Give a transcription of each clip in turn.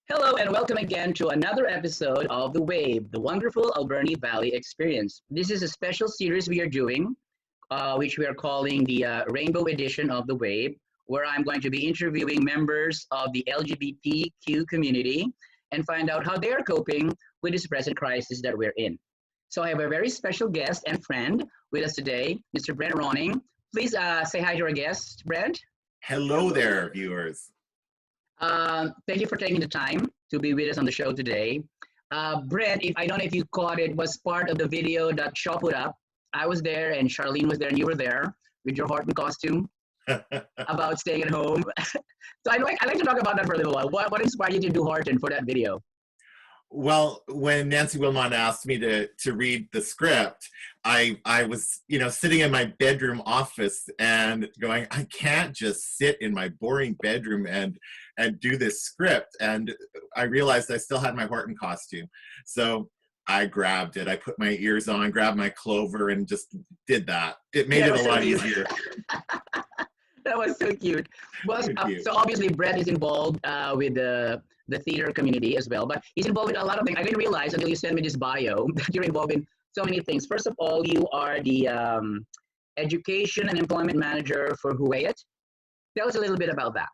Hello and welcome again to another episode of The WAVE, the wonderful Alberni Valley experience. This is a special series we are doing, which we are calling the Rainbow Edition of The WAVE, where I'm going to be interviewing members of the LGBTQ community and find out how they are coping with this present crisis that we're in. So I have a very special guest and friend with us today, Mr. Brent Ronning. Please say hi to our guest, Brent. Hello there, viewers. Thank you for taking the time to be with us on the show today. Brent, I don't know if you caught it, was part of the video that Shaw put up. I was there and Charlene was there and you were there with your Horton costume about staying at home. So I'd like to talk about that for a little while. What inspired you to do Horton for that video? Well, when Nancy Wilmot asked me to read the script, I was, sitting in my bedroom office and going, I can't just sit in my boring bedroom and do this script. And I realized I still had my Horton costume. So I grabbed it. I put my ears on, grabbed my clover, and just did that. It made it a lot easier. That was so cute. Well, so obviously Brett is involved with the theater community as well, but he's involved with a lot of things. I didn't realize until you sent me this bio that you're involved in so many things. First of all, you are the education and employment manager for Huu-ay-aht. Tell us a little bit about that.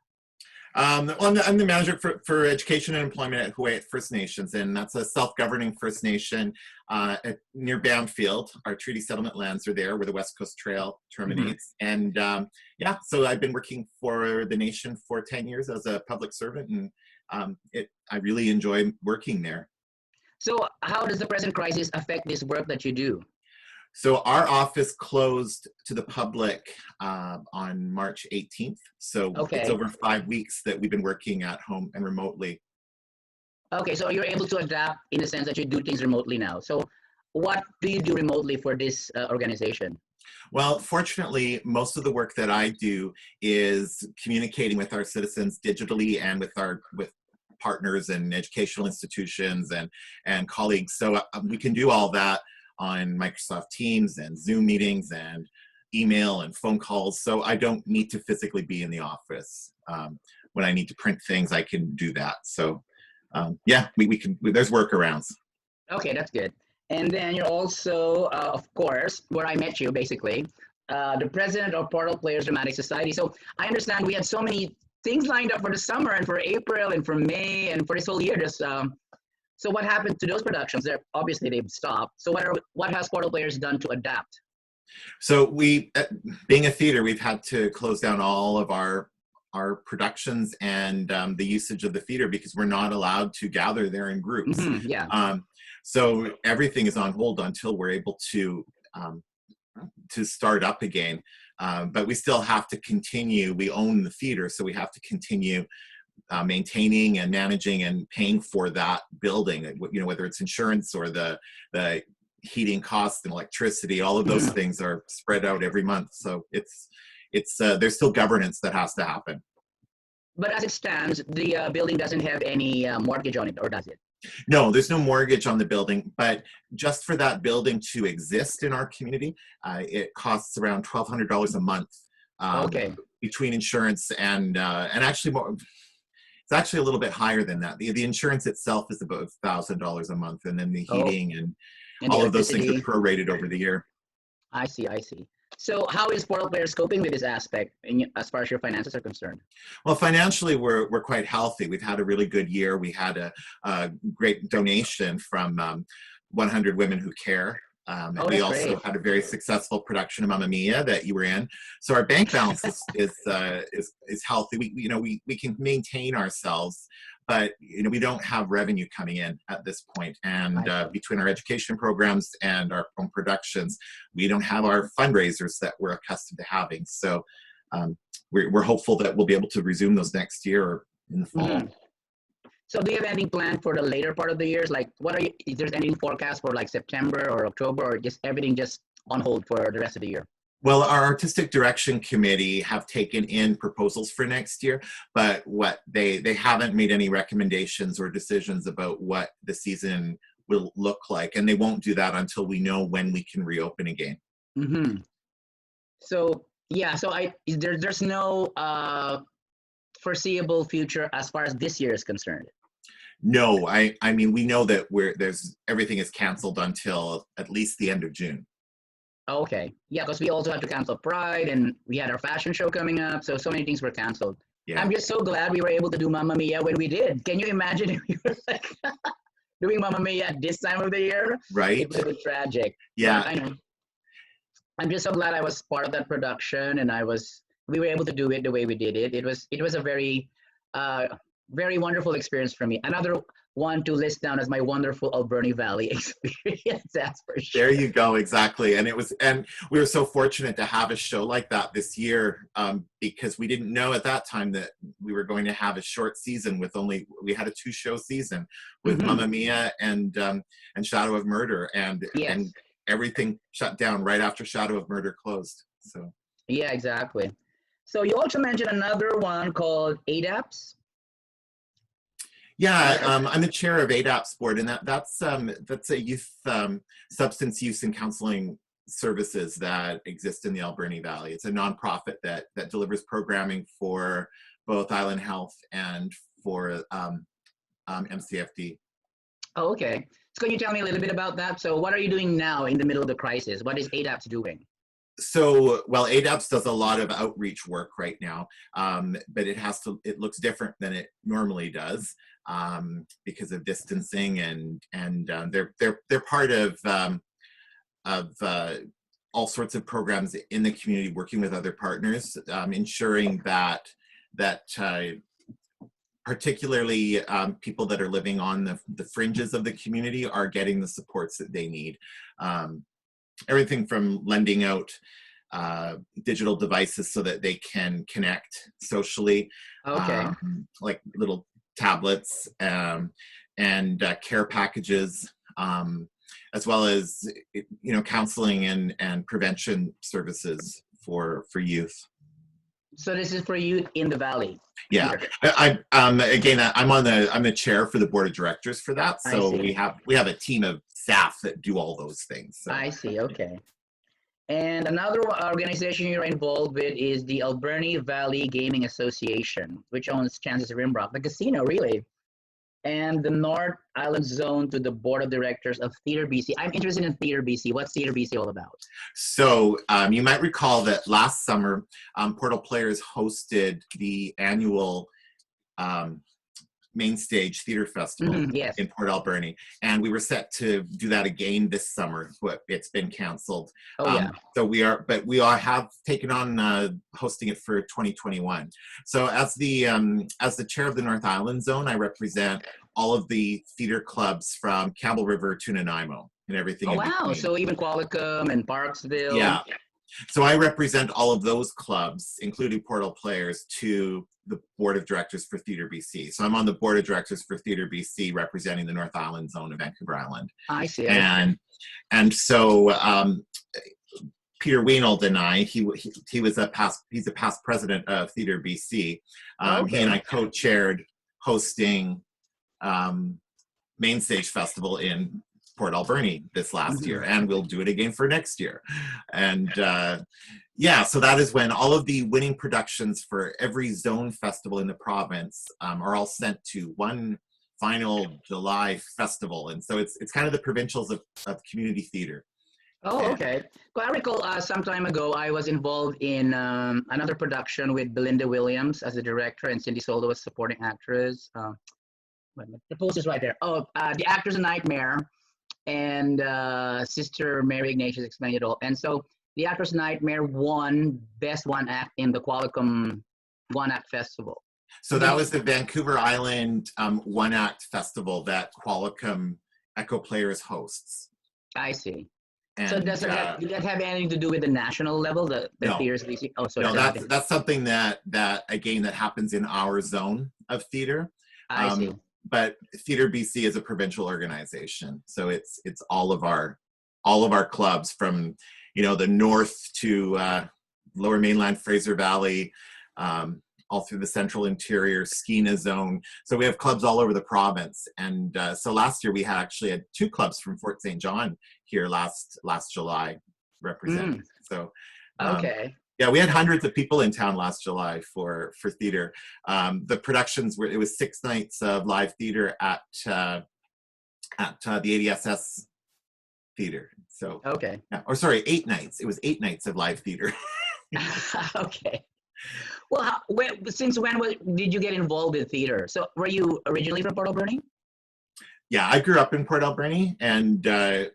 I'm the manager for education and employment at Huu-ay-aht First Nations, and that's a self-governing First Nation near Bamfield. Our treaty settlement lands are there where the West Coast Trail terminates. And so I've been working for the nation for 10 years as a public servant, and I really enjoy working there. So how does the present crisis affect this work that you do? So our office closed to the public on March 18th. So It's over 5 weeks that we've been working at home and remotely. Okay, so you're able to adapt in the sense that you do things remotely now. So what do you do remotely for this organization? Well, fortunately, most of the work that I do is communicating with our citizens digitally and with partners and educational institutions and colleagues. So we can do all that on Microsoft Teams and Zoom meetings and email and phone calls. So I don't need to physically be in the office. When I need to print things, I can do that. So we can, there's workarounds. Okay, that's good. And then you're also, of course, where I met you basically, the president of Port Alberni Players Dramatic Society. So I understand we had so many things lined up for the summer and for April and for May and for this whole year. So what happened to those productions? Obviously they've stopped. So what has Port Alberni Players done to adapt? So we, being a theater, we've had to close down all of our productions and the usage of the theater because we're not allowed to gather there in groups. So everything is on hold until we're able to start up again. But we still have to continue. We own the theater, so we have to continue maintaining and managing and paying for that building, whether it's insurance or the heating costs and electricity. All of those things are spread out every month, so it's there's still governance that has to happen. But as it stands, the building doesn't have any mortgage on it, or does it? No, there's no mortgage on the building, but just for that building to exist in our community, it costs around $1,200 a month. Between insurance and actually more. It's actually a little bit higher than that. The insurance itself is about $1,000 a month, and then the heating and all of those things are prorated over the year. I see. So how is Port Alberni Players coping with this aspect as far as your finances are concerned? Well, financially, we're quite healthy. We've had a really good year. We had a great donation from 100 Women Who Care. And we also had a very successful production of Mamma Mia that you were in. So our bank balance is healthy. We can maintain ourselves, but we don't have revenue coming in at this point. And between our education programs and our own productions, we don't have our fundraisers that we're accustomed to having. So we're hopeful that we'll be able to resume those next year or in the fall. So do you have anything planned for the later part of the years? Like, is there any forecast for like September or October, or just everything just on hold for the rest of the year? Well, our artistic direction committee have taken in proposals for next year, but they haven't made any recommendations or decisions about what the season will look like, and they won't do that until we know when we can reopen again. So there's no foreseeable future as far as this year is concerned? No, I mean, we know that everything is canceled until at least the end of June. Okay. Yeah, because we also had to cancel Pride, and we had our fashion show coming up, so many things were canceled. Yeah. I'm just so glad we were able to do Mamma Mia when we did. Can you imagine if we were like doing Mamma Mia at this time of the year? Right. It would be tragic. Yeah. But I know. I'm just so glad I was part of that production, and we were able to do it the way we did it. It was a very wonderful experience for me. Another one to list down as my wonderful Alberni Valley experience. That's for sure. There you go, exactly. And we were so fortunate to have a show like that this year, because we didn't know at that time that we were going to have a short season we had a 2-show season with Mamma Mia and Shadow of Murder, and everything shut down right after Shadow of Murder closed. So yeah, exactly. So you also mentioned another one called ADAPS. Yeah, I'm the chair of ADAPS board, and that's a youth substance use and counseling services that exist in the Alberni Valley. It's a nonprofit that delivers programming for both Island Health and for MCFD. Oh, okay. So can you tell me a little bit about that? So what are you doing now in the middle of the crisis? What is ADAPS doing? So, well, ADAPS does a lot of outreach work right now, but it looks different than it normally does because of distancing, and they're part of all sorts of programs in the community, working with other partners, ensuring that particularly people that are living on the fringes of the community are getting the supports that they need. Everything from lending out digital devices so that they can connect socially, like little tablets, and care packages, as well as counseling and prevention services for youth. So this is for youth in the valley. Yeah, I'm the chair for the board of directors for that. So we have a team of staff that do all those things. So. I see. Okay. And another organization you're involved with is the Alberni Valley Gaming Association, which owns Chances Rimrock, the casino, really, and the North Island Zone to the board of directors of Theater BC. I'm interested in Theater BC. What's Theater BC all about? So you might recall that last summer, Port Players hosted the annual Main Stage Theater Festival in Port Alberni, and we were set to do that again this summer, but it's been canceled. So we have taken on hosting it for 2021. So as the chair of the North Island Zone, I represent all of the theater clubs from Campbell River to Nanaimo and everything. Oh wow! So even Qualicum and Parksville. Yeah. So I represent all of those clubs, including Port Players, to the board of directors for Theater BC. So I'm on the board of directors for Theater BC, representing the North Island Zone of Vancouver Island. I see. And so Peter Wienold and I, he's a past president of Theater BC. He and I co-chaired hosting Main Stage Festival in Port Alberni this last year, and we'll do it again for next year. And so that is when all of the winning productions for every zone festival in the province are all sent to one final July festival. And so it's kind of the provincials of community theater. Oh, okay. Well, I recall some time ago I was involved in another production with Belinda Williams as the director and Cindy Soldo as supporting actress. The poster's right there. Oh, The Actor's a Nightmare, and Sister Mary Ignatius explained it all. And so The Actor's Nightmare won Best One Act in the Qualicum One Act Festival. So that was the Vancouver Island One Act Festival that Qualicum Echo Players hosts. I see. And, so does that have anything to do with the national level, the theaters? Oh, so no, that's something that again that happens in our zone of theater. I see. But Theater BC is a provincial organization, so it's all of our clubs from the north to Lower Mainland, Fraser Valley, all through the central interior, Skeena zone. So we have clubs all over the province. And so last year we actually had 2 clubs from Fort St. John here last July represented. So okay. Yeah, we had hundreds of people in town last July for theater. The productions were, it was 6 nights of live theater at the ADSS theater. So okay. yeah, or sorry, 8 nights. It was 8 nights of live theater. Okay. Well, since when did you get involved in theater? So were you originally from Port Alberni? Yeah, I grew up in Port Alberni, and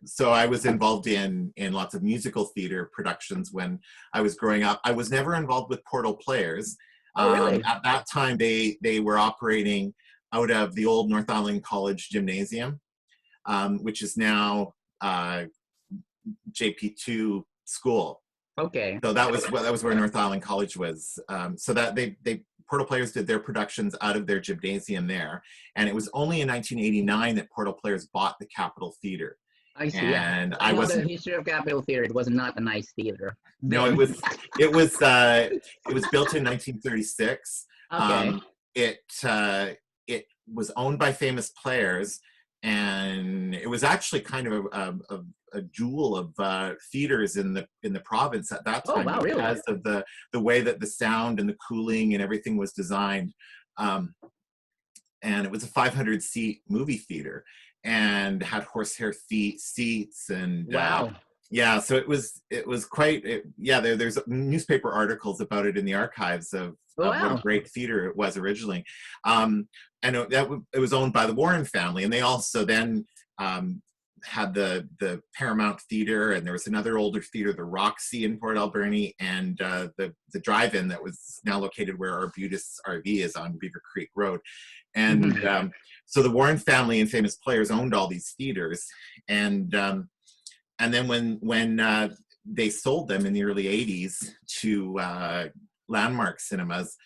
so I was involved in lots of musical theater productions when I was growing up. I was never involved with Portal Players. Oh, really? At that time, they were operating out of the old North Island College Gymnasium, which is now JP2 school. Okay. So that was where North Island College was. So that they Portal Players did their productions out of their gymnasium there, and it was only in 1989 that Portal Players bought the Capitol Theater. I see. And yeah. I know the history of Capitol Theater. It was not a nice theater. No, it was built in 1936. Okay. It was owned by famous players, and it was actually kind of a jewel of theaters in the province at that time. Oh, wow, really? Because of the way that the sound and the cooling and everything was designed. And it was a 500-seat movie theater and had horsehair seats and wow. Yeah, so it was quite there's newspaper articles about it in the archives of what a great theater it was originally. And it was owned by the Warren family, and they also then had the Paramount Theater, and there was another older theater, the Roxy in Port Alberni, and the drive-in that was now located where Arbutus RV is on Beaver Creek Road. And so the Warren family and famous players owned all these theaters, and then when they sold them in the early 80s to Landmark Cinemas,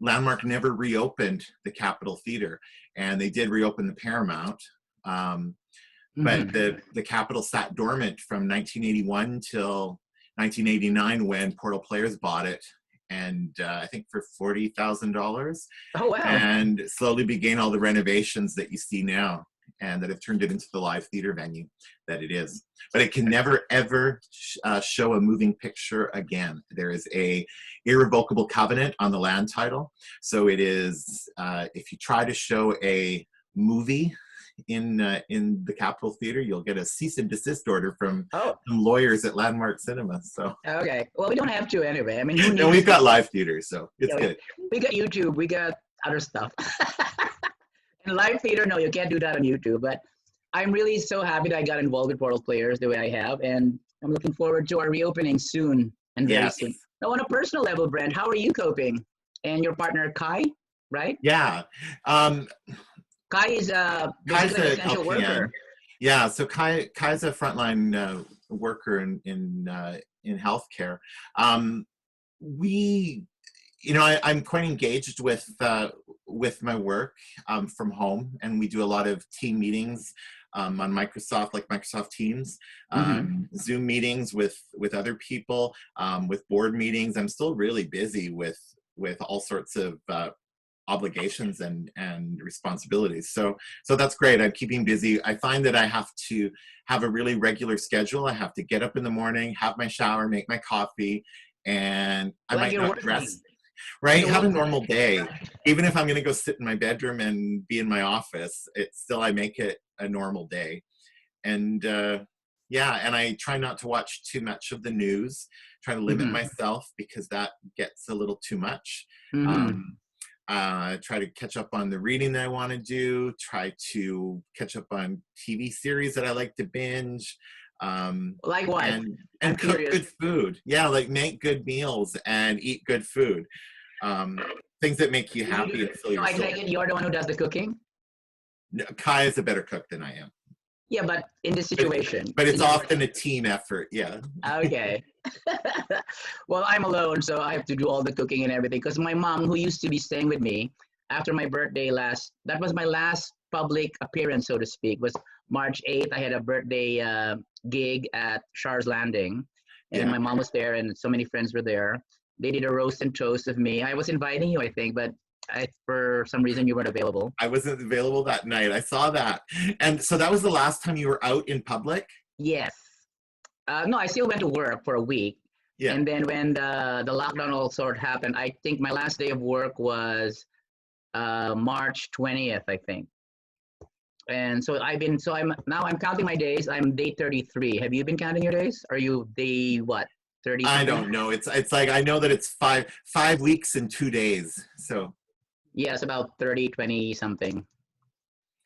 Landmark never reopened the Capitol Theater, and they did reopen the Paramount. But the Capitol sat dormant from 1981 till 1989 when Portal Players bought it, and I think for $40,000. Oh, wow. And slowly began all the renovations that you see now, and that have turned it into the live theater venue that it is. But it can never, ever show a moving picture again. There is a irrevocable covenant on the land title. So it is, if you try to show a movie in the Capitol Theater, you'll get a cease and desist order from some lawyers at Landmark Cinema. So okay, well, we don't have to anyway. I mean, no, we've got live theater, so it's good. We got YouTube, we got other stuff. And live theater, no, you can't do that on YouTube. But I'm really so happy that I got involved with Portal Players the way I have, and I'm looking forward to our reopening soon and very soon. Now, on a personal level, Brent, how are you coping? And your partner Kai, right? Yeah. Kai is basically an essential worker. Yeah, so Kai's a frontline worker in healthcare. I'm quite engaged with my work from home, and we do a lot of team meetings on Microsoft, like Microsoft Teams, Zoom meetings with other people, with board meetings. I'm still really busy with all sorts of obligations and responsibilities. So that's great. I'm keeping busy. I find that I have to have a really regular schedule. I have to get up in the morning, have my shower, make my coffee, and I might not dress. Right? Have a normal day. Even if I'm going to go sit in my bedroom and be in my office, I make it a normal day. And and I try not to watch too much of the news, try to limit myself because that gets a little too much. Try to catch up on the reading that I want to do, try to catch up on TV series that I like to binge. Like what? And cook good food. Yeah, like make good meals and eat good food. Things that make you happy and fill your soul. I take it you're the one who does the cooking? No, Kai is a better cook than I am. Yeah, but in this situation. But it's often a team effort, yeah. Okay. Well, I'm alone, so I have to do all the cooking and everything. Because my mom, who used to be staying with me after my birthday that was my last public appearance, so to speak, was March 8th. I had a birthday gig at Shars Landing, and my mom was there, and so many friends were there. They did a roast and toast of me. I was inviting you, I think, but for some reason you weren't available. I wasn't available that night. I saw that. And so that was the last time you were out in public? Yes. No, I still went to work for a week, Yeah. And then when the lockdown all sort of happened, I think my last day of work was March 20th, I think. And so I'm counting my days. I'm day 33. Have you been counting your days? Are you day what? 30 something? I don't know. It's like, I know that it's 5 weeks and 2 days. So yeah, it's about 30, 20 something.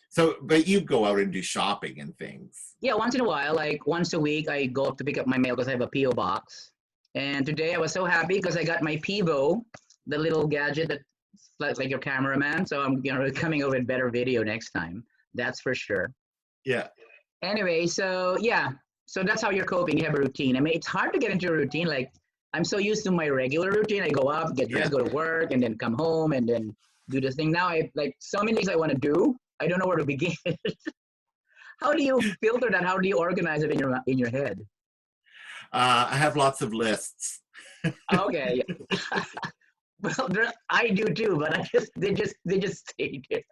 So, but you go out and do shopping and things. Yeah, once in a while, like once a week, I go up to pick up my mail because I have a PO box. And today I was so happy because I got my Pivo, the little gadget that's like your cameraman. So I'm coming over with better video next time. That's for sure. Yeah. Anyway, so yeah, so that's how you're coping. You have a routine. I mean, it's hard to get into a routine. Like I'm so used to my regular routine. I go up, get dressed, go to work, and then come home and then do the thing. Now I like so many things I want to do. I don't know where to begin. How do you filter that? How do you organize it in your head? I have lots of lists. Okay. Well, I do too, but they just stay there.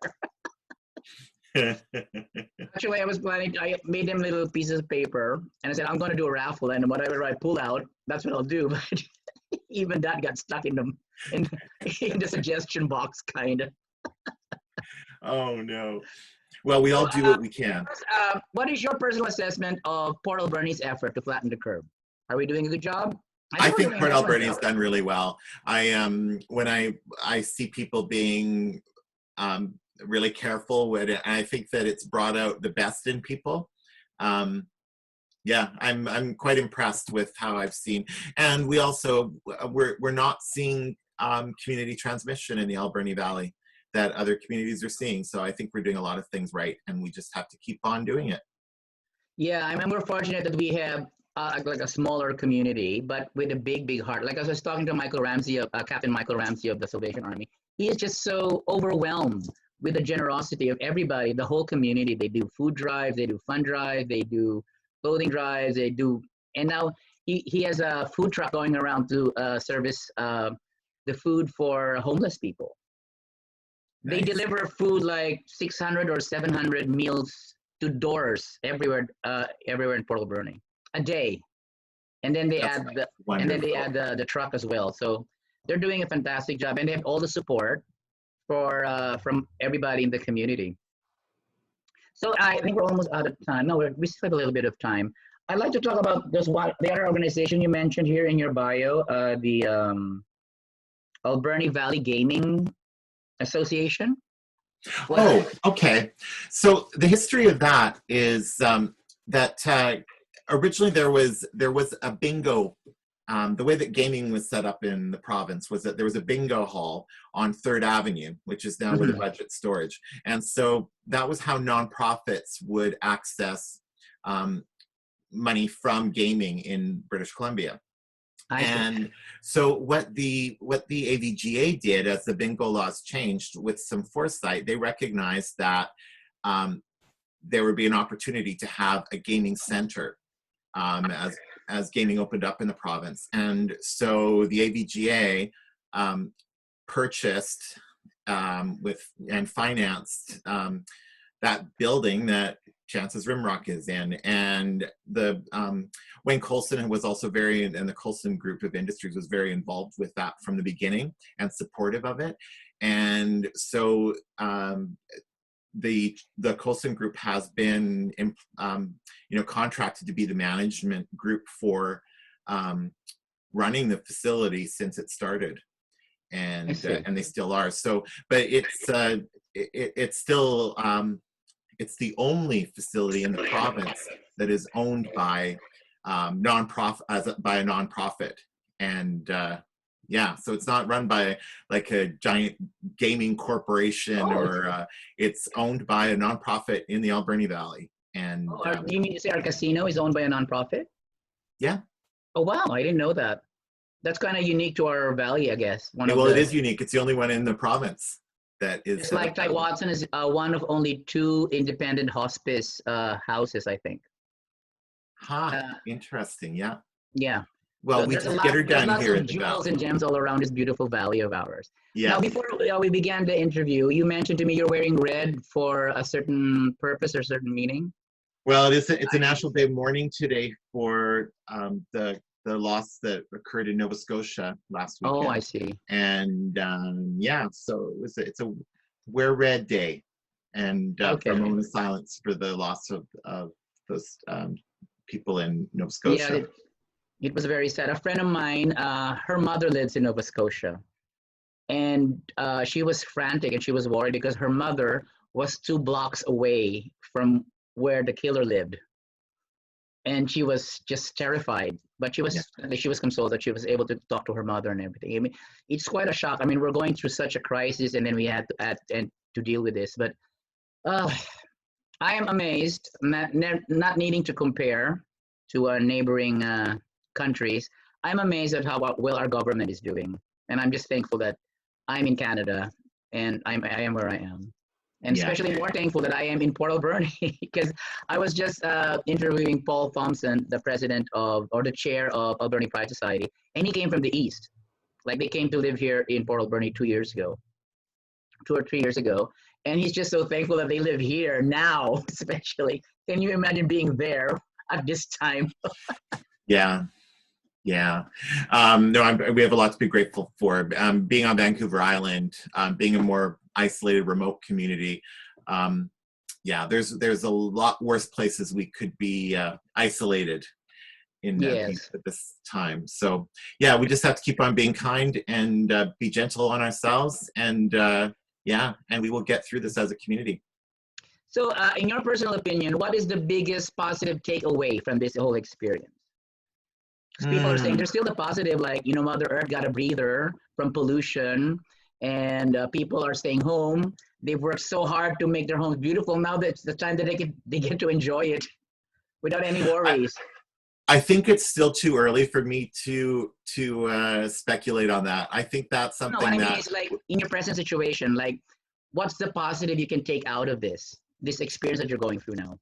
Actually, I was planning. I made them little pieces of paper, and I said I'm going to do a raffle, and whatever I pull out, that's what I'll do. But even that got stuck in the suggestion box, kind of. Oh no. Well, we all do what we can. What is your personal assessment of Port Alberni's effort to flatten the curve? Are we doing a good job? I think Port Alberni has done really well. When I see people being really careful with it, and I think that it's brought out the best in people. Yeah, I'm quite impressed with how I've seen, and we also we're not seeing community transmission in the Alberni Valley that other communities are seeing. So I think we're doing a lot of things right, and we just have to keep on doing it. Yeah, I mean, we're fortunate that we have like a smaller community, but with a big heart. Like I was talking to Michael Ramsey, Captain Michael Ramsey of the Salvation Army. He is just so overwhelmed with the generosity of everybody, the whole community. They do food drives, they do fund drives, they do clothing drives, and now he has a food truck going around to service the food for homeless people. Nice. They deliver food like 600 or 700 meals to doors everywhere in Port Alberni a day, and then they add the truck as well. So they're doing a fantastic job, and they have all the support from everybody in the community. So I think we're almost out of time. No, we still have a little bit of time. I'd like to talk about the other organization you mentioned here in your bio, the Alberni Valley Gaming Association. Oh, okay. So the history of that is that originally there was a bingo. The way that gaming was set up in the province was that there was a bingo hall on 3rd Avenue, which is now where the budget storage. And so that was how nonprofits would access money from gaming in British Columbia. And so what the AVGA did, as the bingo laws changed with some foresight, they recognized that there would be an opportunity to have a gaming center as gaming opened up in the province. And so the AVGA purchased and financed that building that Chance's Rimrock is in. And the Wayne Colson was also and the Colson Group of Industries was very involved with that from the beginning and supportive of it. And so the Colson Group has been contracted to be the management group for running the facility since it started, and they still are. So, but it's still it's the only facility in the province that is owned by a nonprofit, and yeah, so it's not run by like a giant gaming corporation, or it's owned by a nonprofit in the Alberni Valley. And you mean to say our casino is owned by a nonprofit? Yeah. Oh wow, I didn't know that. That's kind of unique to our valley, I guess. It is unique. It's the only one in the province that is. It's like Ty Watson is one of only 2 independent hospice houses, I think. Interesting. Yeah. Yeah. Well, so we just get her done here. There's jewels and gems all around this beautiful valley of ours. Yeah. Now, before we began the interview, you mentioned to me you're wearing red for a certain purpose or certain meaning. Well, it's a National Day of Mourning today for the loss that occurred in Nova Scotia last weekend. Oh, I see. And yeah, so it's a Wear Red Day, and for a moment of silence for the loss of those people in Nova Scotia. Yeah, it was very sad. A friend of mine, her mother lives in Nova Scotia, and she was frantic and she was worried because her mother was 2 blocks away from where the killer lived. And she was just terrified, but she was consoled that she was able to talk to her mother and everything. I mean, it's quite a shock. I mean, we're going through such a crisis, and then we had to deal with this. But I am amazed, not needing to compare to neighboring countries. I'm amazed at how well our government is doing, and I'm just thankful that I'm in Canada and I am where I am. And especially more thankful that I am in Port Alberni, because I was just interviewing Paul Thompson, the president or the chair of Alberni Pride Society, and he came from the East. Like, they came to live here in Port Alberni 2 or 3 years ago. And he's just so thankful that they live here now, especially. Can you imagine being there at this time? Yeah. No, we have a lot to be grateful for. Being on Vancouver Island, being a more isolated, remote community. There's a lot worse places we could be isolated in peace at this time. So yeah, we just have to keep on being kind and be gentle on ourselves, and and we will get through this as a community. So in your personal opinion, what is the biggest positive takeaway from this whole experience? Because people are saying there's still the positive, like, Mother Earth got a breather from pollution, and people are staying home. They've worked so hard to make their homes beautiful. Now that's the time that they get to enjoy it without any worries. I think it's still too early for me to speculate on that. I think that's something what I mean is, like, in your present situation, like, what's the positive you can take out of this experience that you're going through now?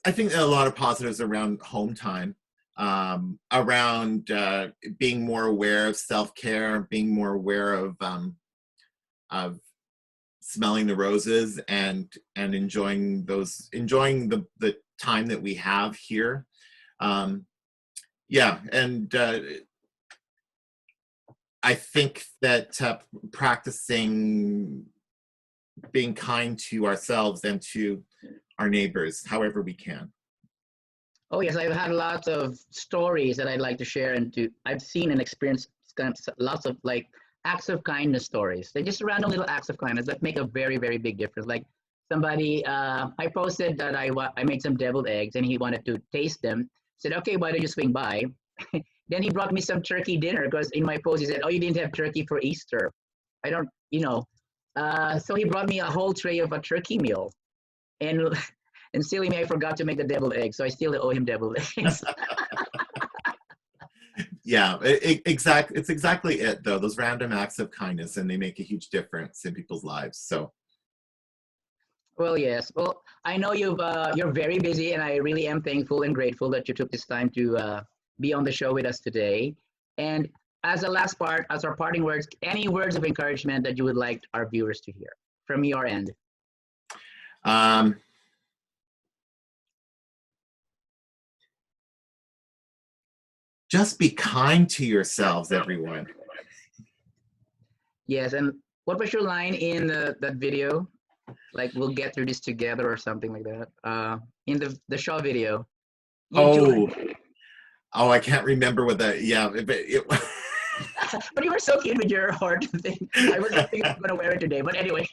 I think a lot of positives around home time, around being more aware of self-care, being more aware of smelling the roses and enjoying the time that we have here. And I think that practicing being kind to ourselves and to our neighbors however we can. Oh yes, I've had lots of stories that I'd like to share, and I've seen and experienced lots of, like, acts of kindness stories. They're just random little acts of kindness that make a very, very big difference. Like, somebody, I posted that I made some deviled eggs and he wanted to taste them. Said, okay, why don't you swing by? Then he brought me some turkey dinner, because in my post he said, oh, you didn't have turkey for Easter. I don't, so he brought me a whole tray of a turkey meal. And silly me, I forgot to make the deviled eggs, so I still owe him deviled eggs. Yeah, it's exactly it, though. Those random acts of kindness, and they make a huge difference in people's lives. So. Well, yes. Well, I know you're very busy, and I really am thankful and grateful that you took this time to be on the show with us today. And as our parting words, any words of encouragement that you would like our viewers to hear from your end? Just be kind to yourselves, everyone. Yes, and what was your line in that video? Like, we'll get through this together or something like that. In the show video. Oh, I can't remember what that. Yeah, but you were so cute with your heart thing. I was thinking I'm gonna wear it today, but anyway.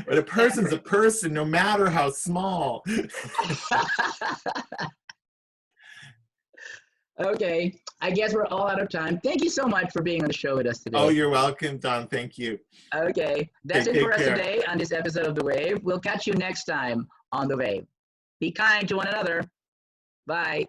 But a person's a person, no matter how small. Okay, I guess we're all out of time. Thank you so much for being on the show with us today. Oh, you're welcome, Don. Thank you. Okay, that's it for us today on this episode of The Wave. We'll catch you next time on The Wave. Be kind to one another. Bye.